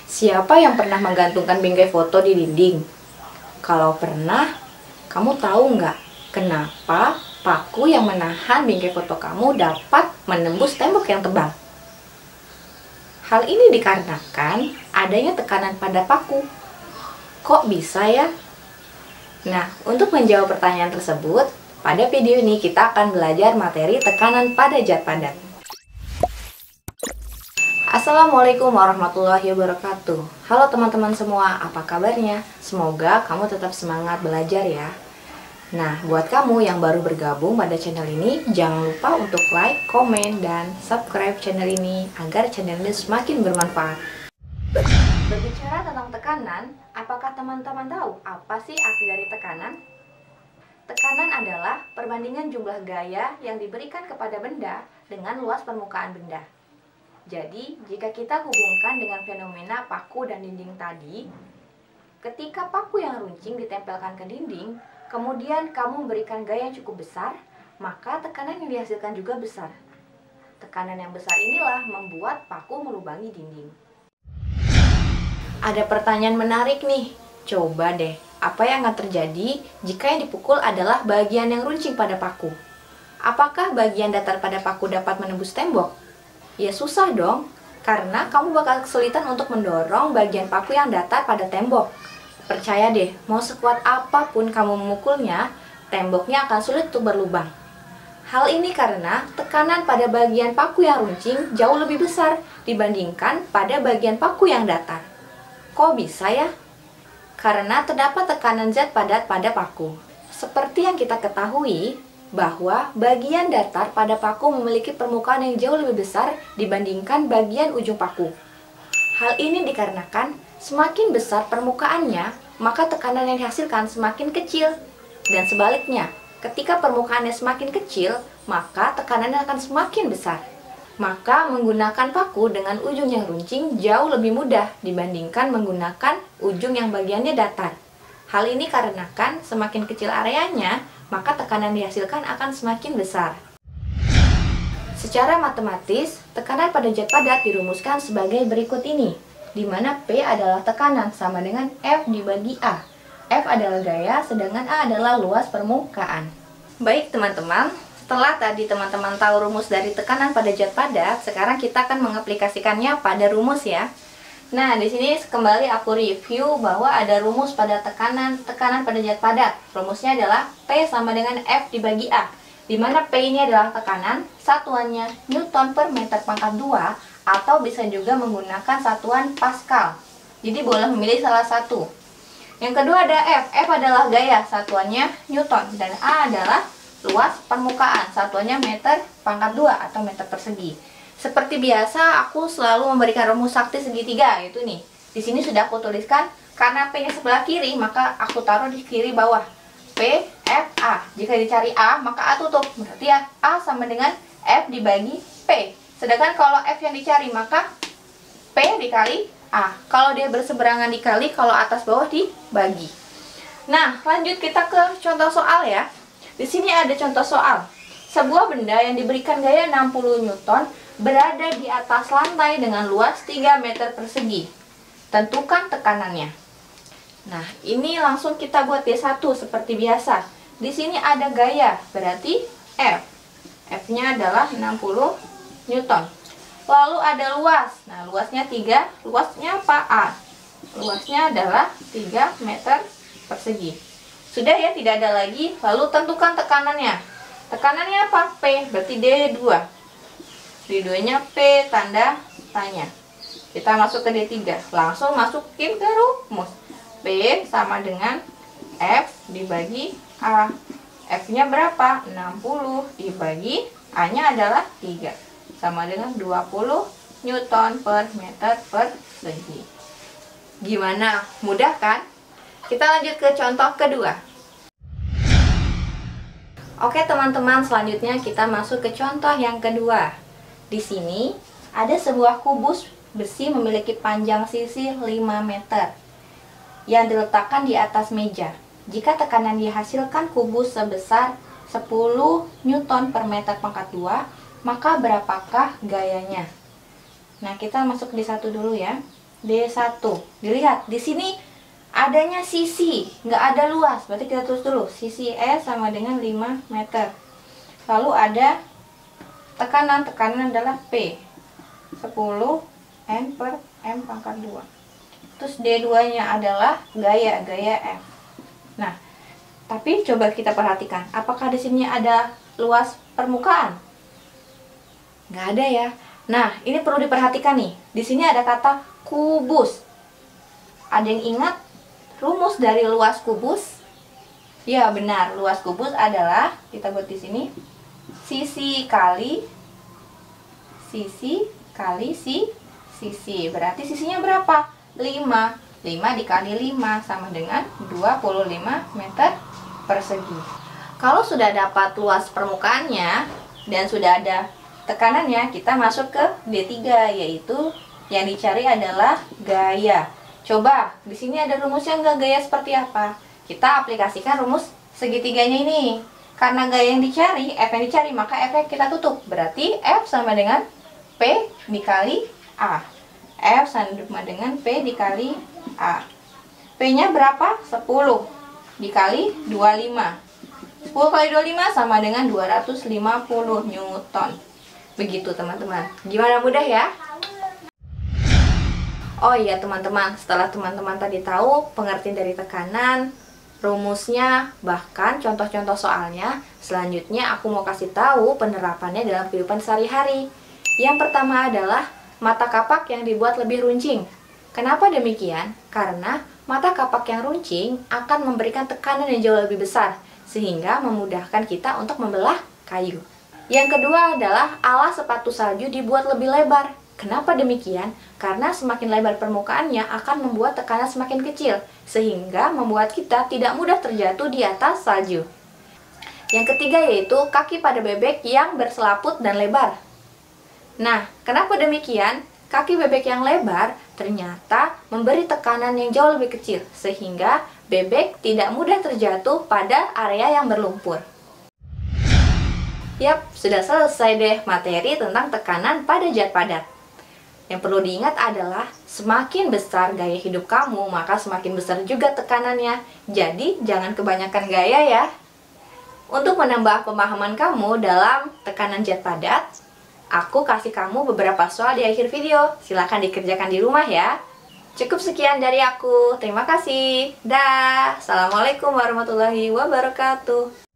Siapa yang pernah menggantungkan bingkai foto di dinding? Kalau pernah, kamu tahu nggak kenapa paku yang menahan bingkai foto kamu dapat menembus tembok yang tebal? Hal ini dikarenakan adanya tekanan pada paku. Kok bisa ya? Nah, untuk menjawab pertanyaan tersebut, pada video ini kita akan belajar materi tekanan pada zat padat. Assalamualaikum warahmatullahi wabarakatuh. Halo teman-teman semua, apa kabarnya? Semoga kamu tetap semangat belajar ya. Nah, buat kamu yang baru bergabung pada channel ini, jangan lupa untuk like, komen, dan subscribe channel ini agar channel ini semakin bermanfaat. Berbicara tentang tekanan, apakah teman-teman tahu apa sih arti dari tekanan? Tekanan adalah perbandingan jumlah gaya yang diberikan kepada benda dengan luas permukaan benda. Jadi, jika kita hubungkan dengan fenomena paku dan dinding tadi, ketika paku yang runcing ditempelkan ke dinding, kemudian kamu memberikan gaya yang cukup besar, maka tekanan yang dihasilkan juga besar. Tekanan yang besar inilah membuat paku melubangi dinding. Ada pertanyaan menarik nih, coba deh, apa yang akan terjadi jika yang dipukul adalah bagian yang runcing pada paku? Apakah bagian datar pada paku dapat menembus tembok? Ya susah dong, karena kamu bakal kesulitan untuk mendorong bagian paku yang datar pada tembok. Percaya deh, mau sekuat apapun kamu memukulnya, temboknya akan sulit untuk berlubang. Hal ini karena tekanan pada bagian paku yang runcing jauh lebih besar dibandingkan pada bagian paku yang datar. Kok bisa ya? Karena terdapat tekanan zat padat pada paku. Seperti yang kita ketahui, bahwa bagian datar pada paku memiliki permukaan yang jauh lebih besar dibandingkan bagian ujung paku. Hal ini dikarenakan semakin besar permukaannya, maka tekanan yang dihasilkan semakin kecil. Dan sebaliknya, ketika permukaannya semakin kecil, maka tekanannya akan semakin besar. Maka menggunakan paku dengan ujung yang runcing jauh lebih mudah dibandingkan menggunakan ujung yang bagiannya datar. Hal ini karenakan semakin kecil areanya, maka tekanan dihasilkan akan semakin besar. Secara matematis, tekanan pada zat padat dirumuskan sebagai berikut ini, di mana P adalah tekanan sama dengan F dibagi A. F adalah gaya, sedangkan A adalah luas permukaan. Baik teman-teman, setelah tadi teman-teman tahu rumus dari tekanan pada zat padat, sekarang kita akan mengaplikasikannya pada rumus ya. Nah, di sini kembali aku review bahwa ada rumus pada tekanan pada zat padat. Rumusnya adalah P sama dengan F dibagi A. Di mana P ini adalah tekanan, satuannya Newton per meter pangkat 2, atau bisa juga menggunakan satuan Pascal. Jadi boleh memilih salah satu. Yang kedua ada F. F adalah gaya, satuannya Newton, dan A adalah luas permukaan, satuannya meter pangkat 2 atau meter persegi. Seperti biasa, aku selalu memberikan rumus sakti segitiga, yaitu nih. Di sini sudah aku tuliskan, karena P-nya sebelah kiri, maka aku taruh di kiri bawah. P, F, A. Jika dicari A, maka A tutup. Berarti ya, A sama dengan F dibagi P. Sedangkan kalau F yang dicari, maka P dikali A. Kalau dia berseberangan dikali, kalau atas bawah dibagi. Nah, lanjut kita ke contoh soal ya. Di sini ada contoh soal. Sebuah benda yang diberikan gaya 60 Newton berada di atas lantai dengan luas 3 meter persegi. Tentukan tekanannya. Nah, ini langsung kita buat D1 seperti biasa. Di sini ada gaya, berarti F. F-nya adalah 60 Newton. Lalu ada luas. Nah, luasnya 3. Luasnya apa? A. Luasnya adalah 3 meter persegi. Sudah ya, tidak ada lagi. Lalu tentukan tekanannya. Tekanannya apa? P. Berarti D2. D2-nya P tanda tanya. Kita masuk ke D3. Langsung masukin ke rumus. P sama dengan F dibagi A. F-nya berapa? 60 dibagi A-nya adalah 3. Sama dengan 20 Newton per meter persegi. Gimana? Mudah kan? Kita lanjut ke contoh kedua. Oke teman-teman, selanjutnya kita masuk ke contoh yang kedua. Di sini ada sebuah kubus besi memiliki panjang sisi 5 meter yang diletakkan di atas meja. Jika tekanan dihasilkan kubus sebesar 10 Newton per meter pangkat 2, maka berapakah gayanya? Nah, kita masuk di satu dulu ya. D1. Dilihat, di sini adanya sisi, nggak ada luas. Berarti kita tulis dulu, sisi E sama dengan 5 meter. Lalu ada tekanan adalah P. 10 N per M pangkat 2. Terus D2-nya adalah gaya F. Nah, tapi coba kita perhatikan, apakah di sini ada luas permukaan? Nggak ada ya. Nah, ini perlu diperhatikan nih. Di sini ada kata kubus. Ada yang ingat rumus dari luas kubus? Ya, benar. Luas kubus adalah, kita buat di sini, sisi kali sisi. Berarti sisinya berapa? 5. 5 dikali 5 sama dengan 25 meter persegi. Kalau sudah dapat luas permukaannya dan sudah ada tekanannya, kita masuk ke D3, yaitu yang dicari adalah gaya. Coba, di sini ada rumusnya nggak? Gaya seperti apa? Kita aplikasikan rumus segitiganya ini. Karena gaya yang dicari, F yang dicari, maka F kita tutup. Berarti F sama dengan P dikali A. F sama dengan P dikali A. P-nya berapa? 10 dikali 25. 10 kali 25 sama dengan 250 Newton. Begitu teman-teman. Gimana, mudah ya? Oh iya teman-teman, setelah teman-teman tadi tahu pengertian dari tekanan, rumusnya, bahkan contoh-contoh soalnya, selanjutnya aku mau kasih tahu penerapannya dalam kehidupan sehari-hari. Yang pertama adalah mata kapak yang dibuat lebih runcing. Kenapa demikian? Karena mata kapak yang runcing akan memberikan tekanan yang jauh lebih besar, sehingga memudahkan kita untuk membelah kayu. Yang kedua adalah alas sepatu salju dibuat lebih lebar. Kenapa demikian? Karena semakin lebar permukaannya akan membuat tekanan semakin kecil, sehingga membuat kita tidak mudah terjatuh di atas salju. Yang ketiga yaitu kaki pada bebek yang berselaput dan lebar. Nah, kenapa demikian? Kaki bebek yang lebar ternyata memberi tekanan yang jauh lebih kecil, sehingga bebek tidak mudah terjatuh pada area yang berlumpur. Yap, sudah selesai deh materi tentang tekanan pada zat padat. Yang perlu diingat adalah semakin besar gaya hidup kamu, maka semakin besar juga tekanannya. Jadi, jangan kebanyakan gaya ya. Untuk menambah pemahaman kamu dalam tekanan zat padat, aku kasih kamu beberapa soal di akhir video. Silahkan dikerjakan di rumah ya. Cukup sekian dari aku. Terima kasih. Dah. Assalamualaikum warahmatullahi wabarakatuh.